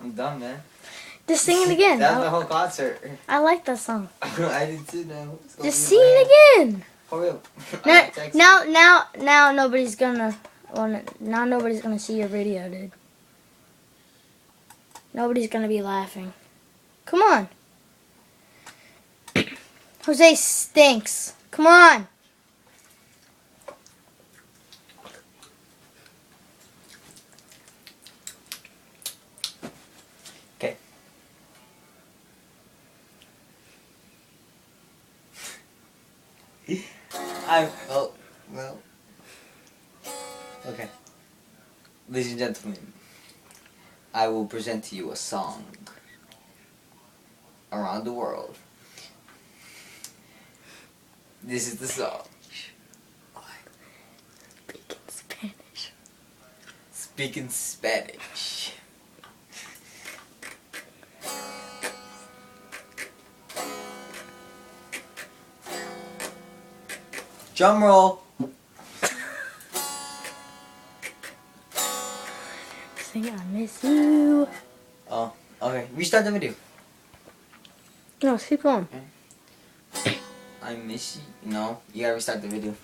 I'm done, man. Just sing it again. That was the whole concert. I like that song. I did too now. Just sing it again. Hurry up. Now nobody's gonna see your video, dude. Nobody's gonna be laughing. Come on. Jose stinks. Come on. Okay. Well. Okay. Ladies and gentlemen, I will present to you a song around the world. This is the song. Speaking Spanish. Drum roll. Sing I miss you. Oh, okay. Restart the video. No, keep going. I miss you. No, you gotta restart the video.